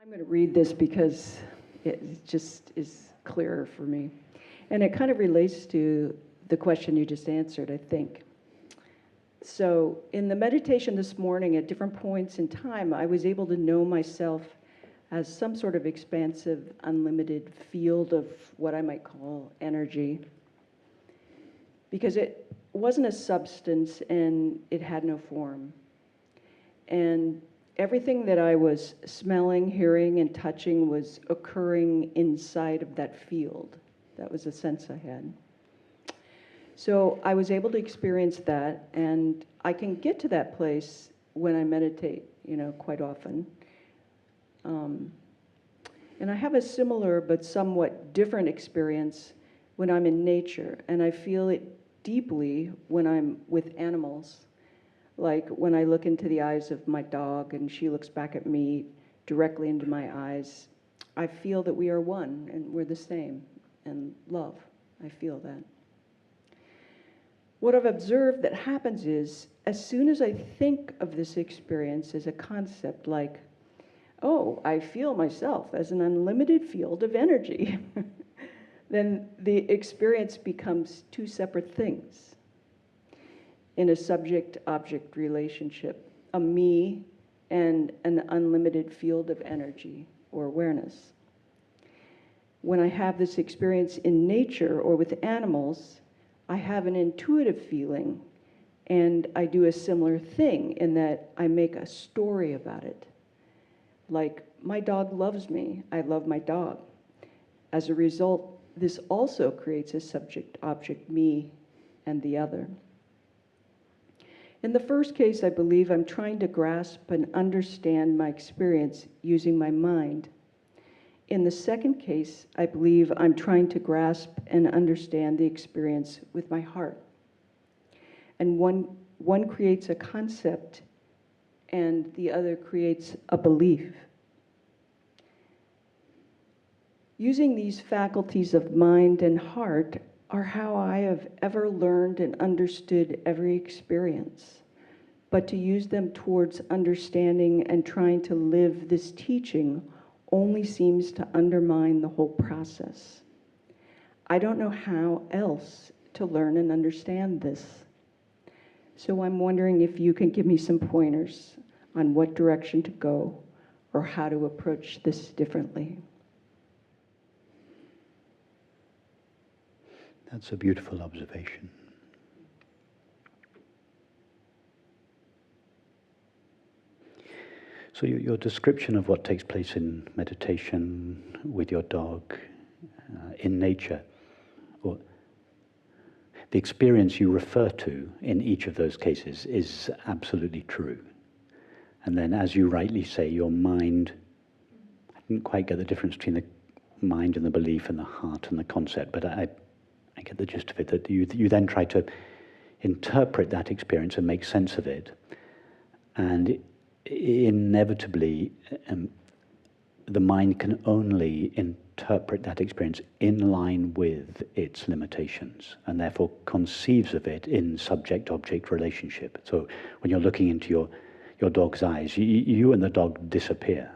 I'm going to read this because it just is clearer for me. And it kind of relates to the question you just answered, I think. So in the meditation this morning, at different points in time, I was able to know myself as some sort of expansive, unlimited field of what I might call energy. Because it wasn't a substance and it had no form. And everything that I was smelling, hearing, and touching was occurring inside of that field. That was the sense I had. So I was able to experience that, and I can get to that place when I meditate, quite often. And I have a similar but somewhat different experience when I'm in nature, and I feel it deeply when I'm with animals. Like when I look into the eyes of my dog and she looks back at me directly into my eyes, I feel that we are one and we're the same, and love, I feel that. What I've observed that happens is, as soon as I think of this experience as a concept like, oh, I feel myself as an unlimited field of energy, then the experience becomes two separate things in a subject-object relationship, a me and an unlimited field of energy or awareness. When I have this experience in nature or with animals, I have an intuitive feeling, and I do a similar thing in that I make a story about it. Like, my dog loves me, I love my dog. As a result, this also creates a subject-object me and the other. In the first case, I believe I'm trying to grasp and understand my experience using my mind. In the second case, I believe I'm trying to grasp and understand the experience with my heart. And one creates a concept and the other creates a belief. Using these faculties of mind and heart are how I have ever learned and understood every experience. But to use them towards understanding and trying to live this teaching only seems to undermine the whole process. I don't know how else to learn and understand this. So I'm wondering if you can give me some pointers on what direction to go or how to approach this differently. That's a beautiful observation. So your description of what takes place in meditation with your dog, in nature, or the experience you refer to in each of those cases is absolutely true. And then, as you rightly say, your mind, I didn't quite get the difference between the mind and the belief and the heart and the concept, but I get the gist of it, that you then try to interpret that experience and make sense of it. And inevitably, the mind can only interpret that experience in line with its limitations, and therefore conceives of it in subject-object relationship. So when you're looking into your dog's eyes, you and the dog disappear.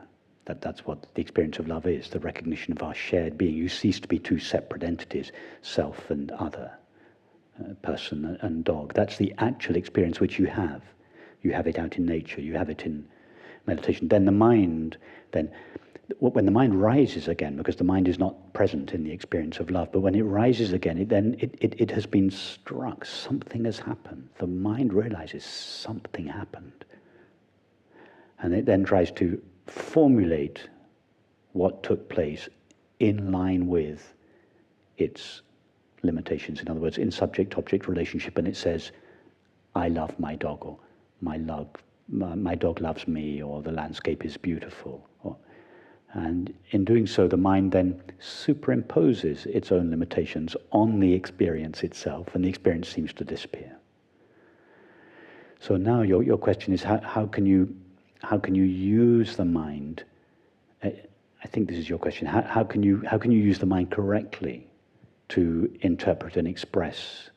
That's what the experience of love is, the recognition of our shared being. You cease to be two separate entities, self and other, person and dog. That's the actual experience which you have. You have it out in nature, you have it in meditation. Then the mind, when the mind rises again, because the mind is not present in the experience of love, but when it rises again, it has been struck, something has happened. The mind realizes something happened. And it then tries to formulate what took place in line with its limitations. In other words, in subject-object relationship, and it says, I love my dog, or my dog loves me, or the landscape is beautiful. And in doing so, the mind then superimposes its own limitations on the experience itself, and the experience seems to disappear. So now your question is, how can you use the mind? I think this is your question. How can you use the mind correctly to interpret and express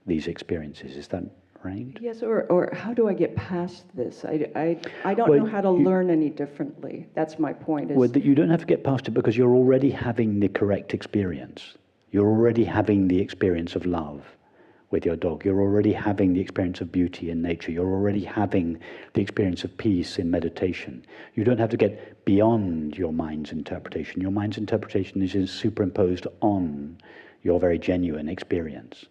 these experiences? Is that right? Yes, or how do I get past this? I don't Well, know how to learn any differently. That's my point. Well, you don't have to get past it because you're already having the correct experience. You're already having the experience of love with your dog. You're already having the experience of beauty in nature. You're already having the experience of peace in meditation. You don't have to get beyond your mind's interpretation. Your mind's interpretation is superimposed on your very genuine experience.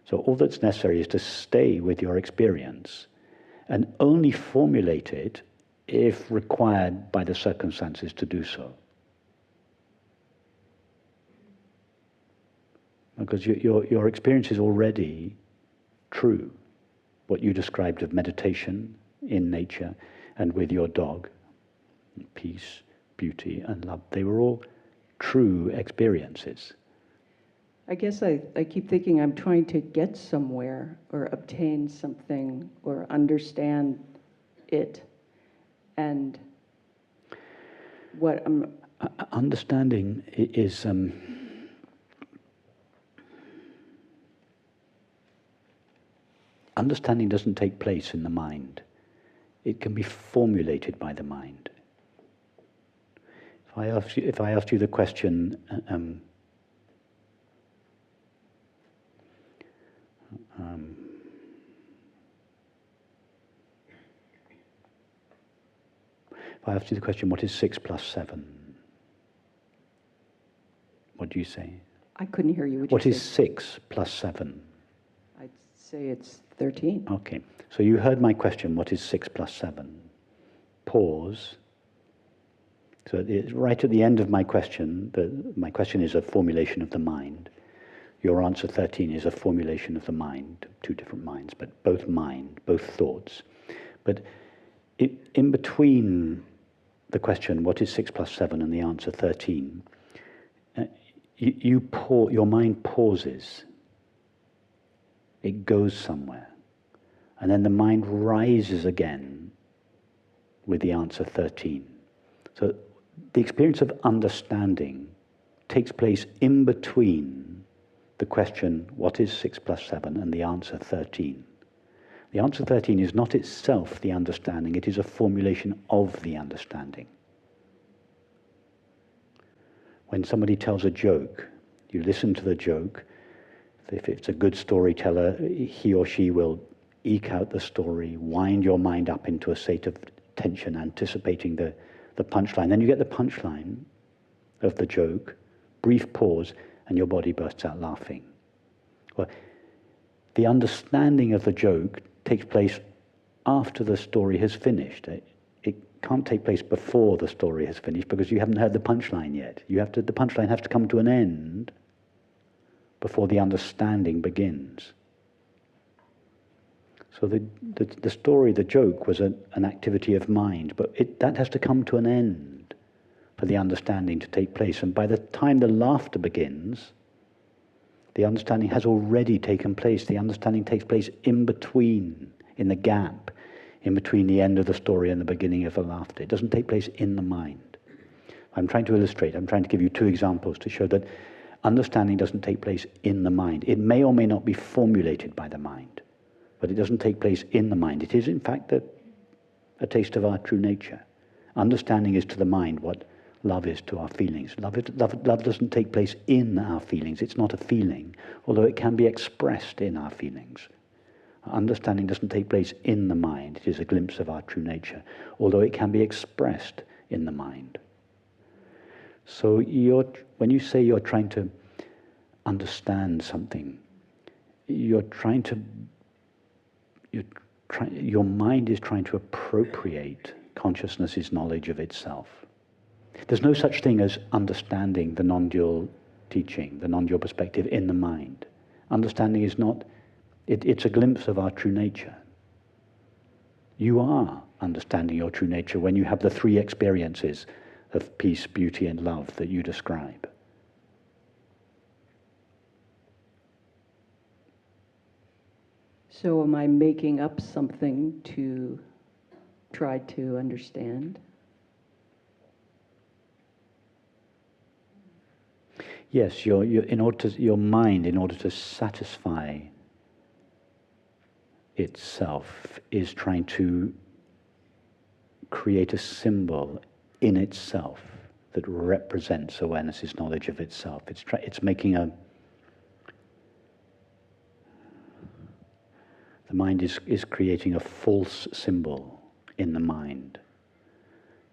So all that's necessary is to stay with your experience and only formulate it if required by the circumstances to do so. Because your experience is already true. What you described of meditation in nature and with your dog, peace, beauty, and love, they were all true experiences. I guess I keep thinking I'm trying to get somewhere or obtain something or understand it. And what I'm... Understanding is... understanding doesn't take place in the mind. It can be formulated by the mind. If I asked you the question, if I asked you the question, what is 6 plus 7? What do you say? I couldn't hear you. What is 6 plus 7? I'd say it's 13. Okay, so you heard my question, what is 6 plus 7? Pause. So right at the end of my question, my question is a formulation of the mind. Your answer 13 is a formulation of the mind, two different minds, but both mind, both thoughts. But in between the question, what is 6 plus 7, and the answer 13, your mind pauses. It goes somewhere. And then the mind rises again with the answer 13. So the experience of understanding takes place in between the question, what is 6 plus 7, and the answer 13. The answer 13 is not itself the understanding, it is a formulation of the understanding. When somebody tells a joke, you listen to the joke. If it's a good storyteller, he or she will eke out the story, wind your mind up into a state of tension, anticipating the punchline. Then you get the punchline of the joke, brief pause, and your body bursts out laughing. Well, the understanding of the joke takes place after the story has finished. It can't take place before the story has finished because you haven't heard the punchline yet. The punchline has to come to an end before the understanding begins. So the story, the joke, was an activity of mind, but that has to come to an end for the understanding to take place. And by the time the laughter begins, the understanding has already taken place. The understanding takes place in between, in the gap, in between the end of the story and the beginning of the laughter. It doesn't take place in the mind. I'm trying to illustrate, I'm trying to give you two examples to show that understanding doesn't take place in the mind. It may or may not be formulated by the mind, but it doesn't take place in the mind. It is, in fact, a taste of our true nature. Understanding is to the mind what love is to our feelings. Love doesn't take place in our feelings. It's not a feeling, although it can be expressed in our feelings. Understanding doesn't take place in the mind. It is a glimpse of our true nature, although it can be expressed in the mind. So when you say you're trying to understand something, your mind is trying to appropriate consciousness's knowledge of itself. There's no such thing as understanding the non-dual teaching, the non-dual perspective in the mind. Understanding is not, it's a glimpse of our true nature. You are understanding your true nature when you have the three experiences of peace, beauty, and love that you describe. So am I making up something to try to understand? Yes, your mind, in order to satisfy itself is trying to create a symbol in itself that represents awareness's knowledge of itself. It's making a... The mind is creating a false symbol in the mind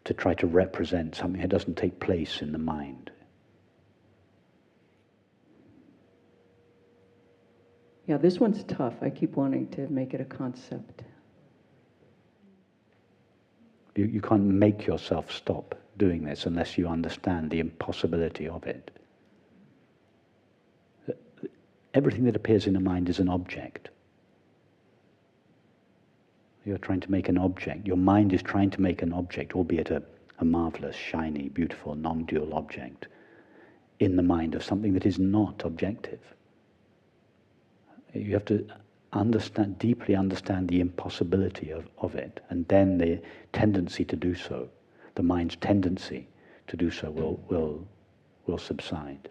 to try to represent something that doesn't take place in the mind. Yeah, this one's tough. I keep wanting to make it a concept. You can't make yourself stop doing this unless you understand the impossibility of it. Everything that appears in the mind is an object. You're trying to make an object. Your mind is trying to make an object, albeit a marvelous, shiny, beautiful, non-dual object, in the mind of something that is not objective. You have to deeply understand the impossibility of it, and then the tendency to do so, the mind's tendency to do so will subside.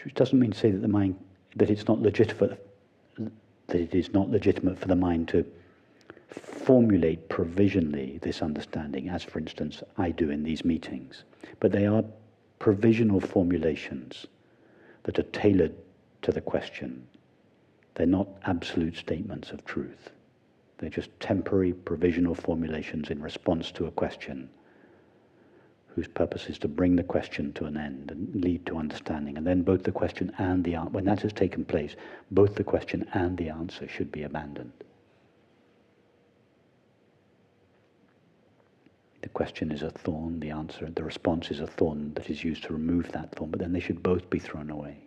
Which doesn't mean to say that the mind, that it's not legitimate, that it is not legitimate for the mind to formulate provisionally this understanding, as for instance I do in these meetings. But they are provisional formulations that are tailored to the question. They're not absolute statements of truth. They're just temporary provisional formulations in response to a question whose purpose is to bring the question to an end and lead to understanding. And then both the question and the answer, when that has taken place, both the question and the answer should be abandoned. The question is a thorn, the response is a thorn that is used to remove that thorn, but then they should both be thrown away.